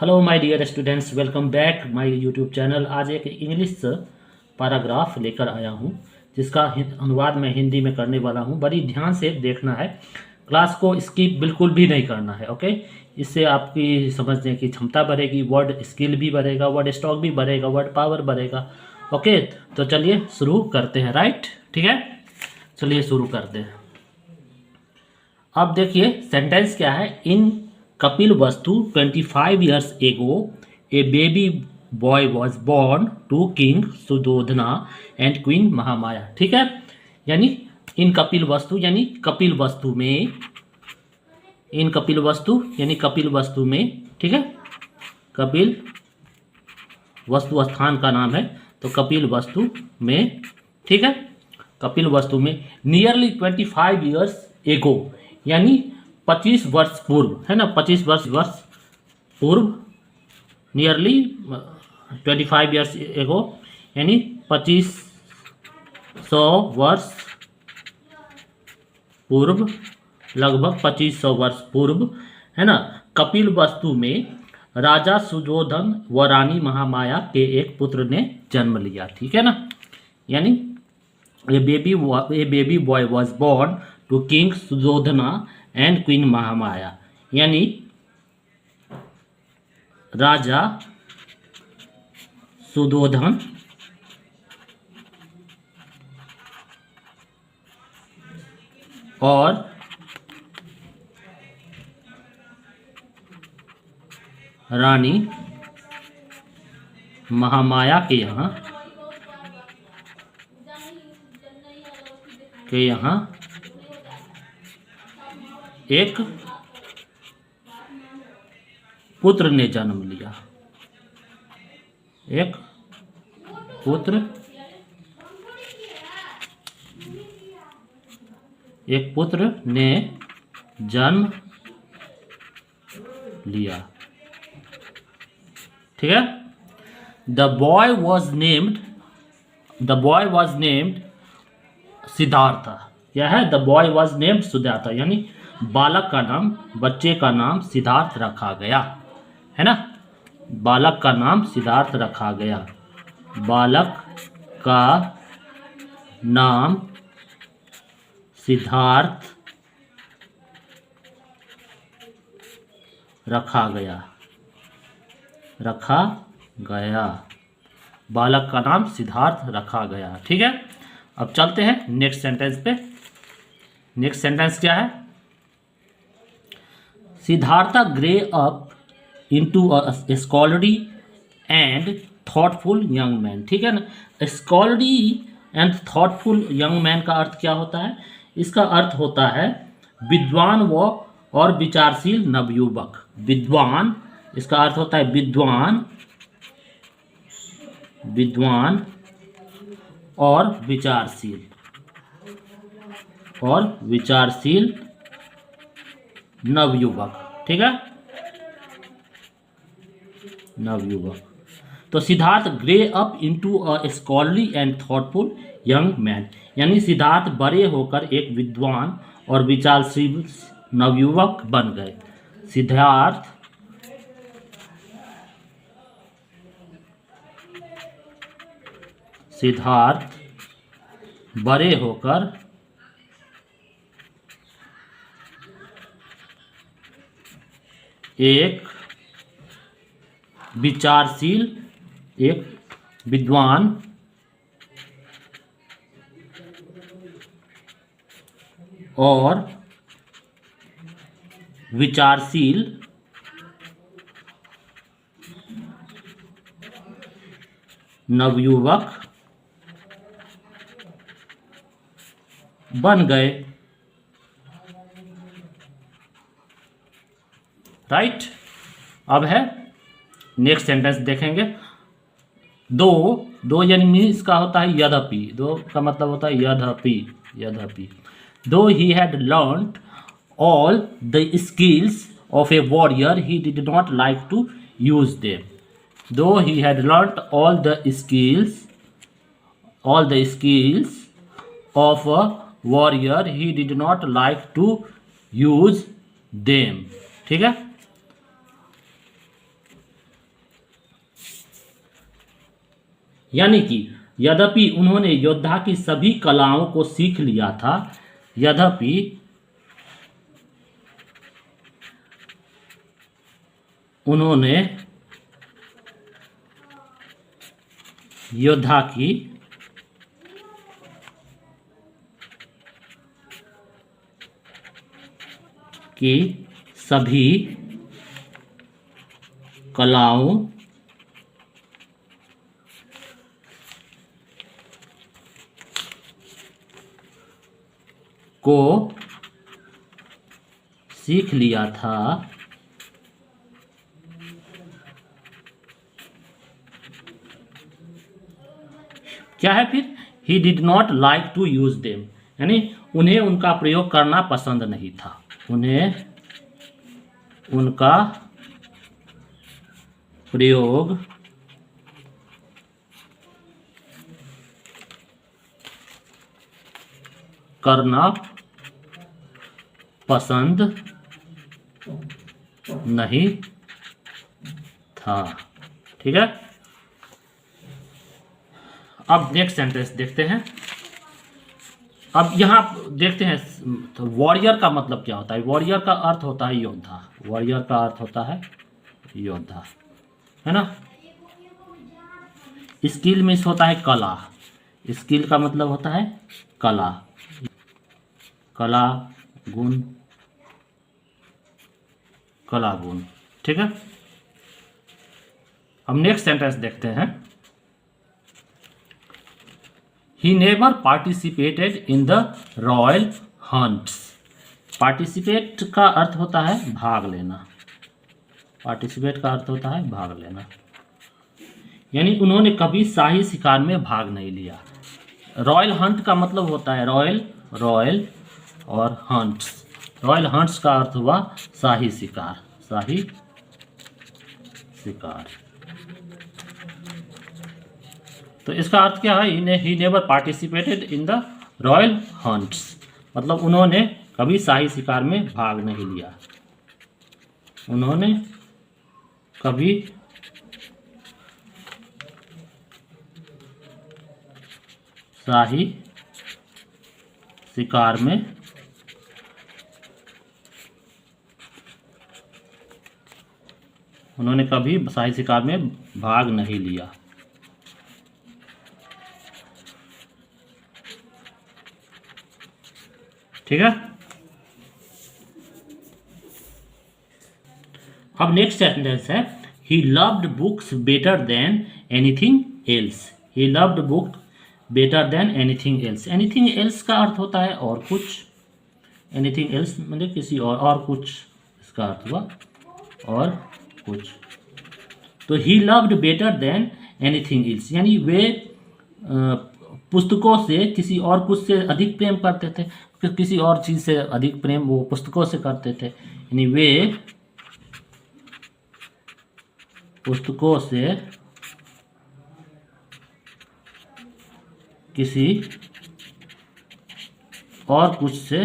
Hello my dear students, welcome back my YouTube channel. आज एक English paragraph लेकर आया हूँ जिसका अनुवाद मैं हिंदी में करने वाला हूँ। बड़ी ध्यान से देखना है, क्लास को स्किप बिल्कुल भी नहीं करना है। ओके, इससे आपकी समझने की क्षमता बढ़ेगी, वर्ड स्किल भी बढ़ेगा, वर्ड स्टॉक भी बढ़ेगा, वर्ड पावर बढ़ेगा। ओके, तो चलिए शुरू करते हैं। राइट, ठीक है, चलिए शुरू करते हैं। अब देखिए सेंटेंस क्या है। इन कपिल वस्तु 25 years ago a baby boy was born to king Suddhodana and queen Mahamaya. ठीक है, यानी इन कपिल वस्तु यानी कपिल वस्तु में, इन कपिल वस्तु यानी कपिल वस्तु में, ठीक है, कपिल वस्तु स्थान का नाम है तो कपिल वस्तु में, ठीक है, कपिल वस्तु में नियरली 25 years एगो यानी 25 वर्ष पूर्व, है ना, 25 वर्ष पूर्व, नियरली 25 years एगो यानी 2500 वर्ष पूर्व, लगभग 2500 वर्ष पूर्व, है ना, कपिल वस्तु में राजा सुजोधन व रानी महामाया के एक पुत्र ने जन्म लिया। ठीक है ना, यानी a baby boy was born to king Sujodhana and queen Mahamaya, यानी राजा सुदोधन और रानी महामाया के यहाँ एक पुत्र ने जन्म लिया। एक पुत्र ने जन्म लिया। ठीक है, the boy was named Siddharth. क्या है? The boy was named Siddharth, यानी बालक का नाम, बच्चे का नाम सिद्धार्थ रखा गया, है ना, बालक का नाम सिद्धार्थ रखा गया, बालक का नाम सिद्धार्थ रखा गया, बालक का नाम सिद्धार्थ रखा गया। ठीक है, अब चलते हैं नेक्स्ट सेंटेंस पे। नेक्स्ट सेंटेंस क्या है? Siddharth grey up into a scholarly and thoughtful young man. ठीक है ना, scholarly and thoughtful young man का अर्थ क्या होता है? इसका अर्थ होता है विद्वान व और विचारशील नवयुवक। विद्वान, इसका अर्थ होता है विद्वान और विचारशील नवयुवक। ठीक है, नवयुवक। तो Siddharth grey up into a scholarly and thoughtful young man, यानी सिद्धार्थ बड़े होकर एक विद्वान और विचारशील नवयुवक बन गए। सिद्धार्थ बड़े होकर एक विचारशील, एक विद्वान और विचारशील नवयुवक बन गए। राइट, अब है नेक्स्ट सेंटेंस देखेंगे। दो यानी इसका होता है यद्यपि, दो का मतलब होता है यद्यपि। Though he had learned all the skills of a warrior he did not like to use them. Though he had learned all the skills of a warrior he did not like to use them. ठीक है, यानी कि यद्यपि उन्होंने योद्धा की सभी कलाओं को सीख लिया था, यद्यपि उन्होंने योद्धा की सभी कलाओं को सीख लिया था, क्या है फिर, he did not like to use them, यानी उन्हें उनका प्रयोग करना पसंद नहीं था, उन्हें उनका प्रयोग करना पसंद नहीं था। ठीक है, अब नेक्स्ट सेंटेंस देखते हैं। अब यहाँ देखते हैं तो वॉरियर का मतलब क्या होता है। वॉरियर का अर्थ होता है योद्धा, वॉरियर का अर्थ होता है योद्धा, है ना। स्किल मीन्स होता है कला, स्किल का मतलब होता है कला, कला गुण, कला गुण। ठीक है, अब नेक्स्ट सेंटेंस देखते हैं। He never participated in the royal hunts. Participate का अर्थ होता है भाग लेना, पार्टिसिपेट का अर्थ होता है भाग लेना, यानी उन्होंने कभी शाही शिकार में भाग नहीं लिया। रॉयल हंट का मतलब होता है रॉयल, रॉयल और हंट्स, रॉयल हंट्स का अर्थ हुआ शाही शिकार, शाही शिकार। तो इसका अर्थ क्या है, he never participated in the royal hunts, मतलब उन्होंने कभी शाही शिकार में भाग नहीं लिया, उन्होंने कभी शाही शिकार में शाही शिकार में भाग नहीं लिया। ठीक है, अब नेक्स्ट सेंटेंस है, he loved books better than anything else. He loved book better than anything else. Anything else का अर्थ होता है और कुछ, एनीथिंग एल्स मतलब किसी और कुछ, इसका अर्थ हुआ और कुछ। तो he loved better than anything else, यानी वे पुस्तकों से किसी और कुछ से अधिक प्रेम करते थे, किसी और चीज़ से अधिक प्रेम वो पुस्तकों से करते थे, यानी वे पुस्तकों से किसी और कुछ से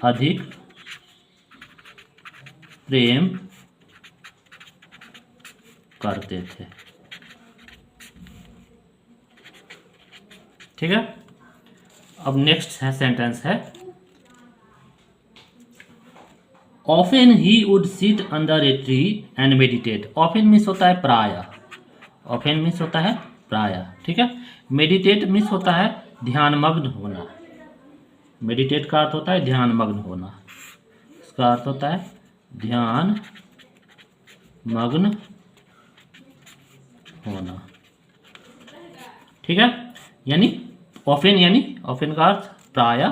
अधिक प्रेम करते थे। ठीक है, अब नेक्स्ट है सेंटेंस है, often he would sit under a tree and meditate. Often means होता है प्रायः, ऑफन मीन्स होता है प्रायः। ठीक है, मेडिटेट मीन्स होता है ध्यानमग्न होना, मेडिटेट का अर्थ होता है ध्यानमग्न होना, इसका अर्थ होता है ध्यान मग्न होना। ठीक है, यानी ऑफन, यानी ऑफन का अर्थ प्रायः,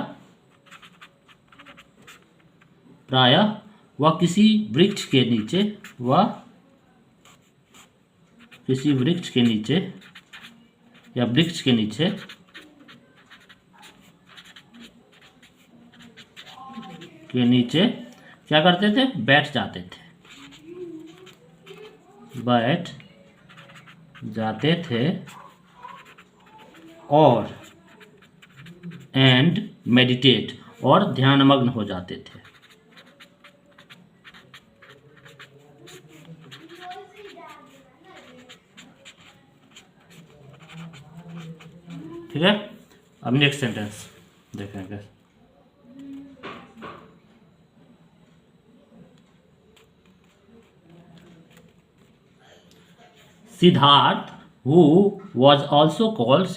प्रायः वह किसी वृक्ष के नीचे, वह किसी वृक्ष के नीचे या वृक्ष के नीचे क्या करते थे, बैठ जाते थे, बैठ जाते थे और एंड मेडिटेट, और ध्यानमग्न हो जाते थे। ठीक है। अब नेक्स्ट सेंटेंस देखेंगे। Siddharth, who was also called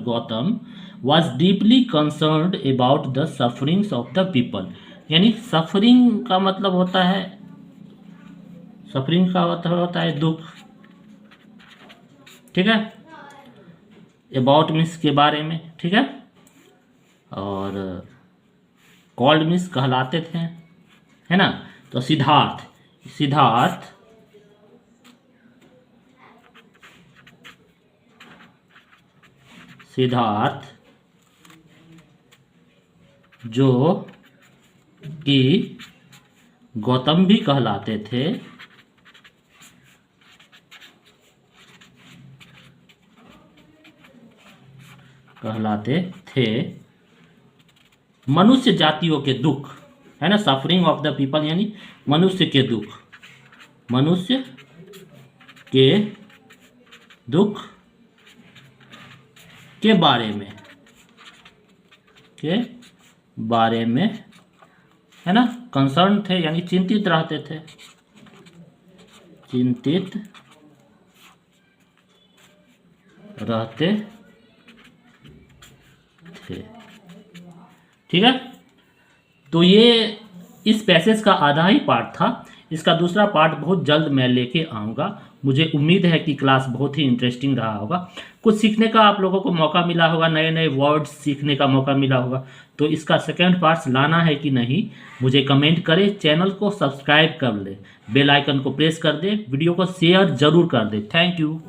Gautam, was deeply concerned about the sufferings of the people। यानी सफरिंग का मतलब होता है, सफरिंग का होता है दुख, ठीक है। अबाउट मीन्स के बारे में, ठीक है। और कॉल्ड मीन्स कहलाते थे, है ना। तो सिद्धार्थ जो कि गौतम भी कहलाते थे, मनुष्य जातियों के दुख, है ना। सफरिंग ऑफ द पीपल यानी मनुष्य के दुख, मनुष्य के दुख के बारे में, है ना, कंसर्न थे यानी चिंतित रहते थे, ठीक है। तो ये इस पैसेज का आधा ही पार्ट था। इसका दूसरा पार्ट बहुत जल्द मैं लेके आऊँगा। मुझे उम्मीद है कि क्लास बहुत ही इंटरेस्टिंग रहा होगा, कुछ सीखने का आप लोगों को मौका मिला होगा, नए नए वर्ड्स सीखने का मौका मिला होगा। तो इसका सेकंड पार्ट लाना है कि नहीं मुझे कमेंट करें, चैनल को सब्सक्राइब कर ले, बेल आइकन को प्रेस कर दे, वीडियो को शेयर जरूर कर दे। Thank you.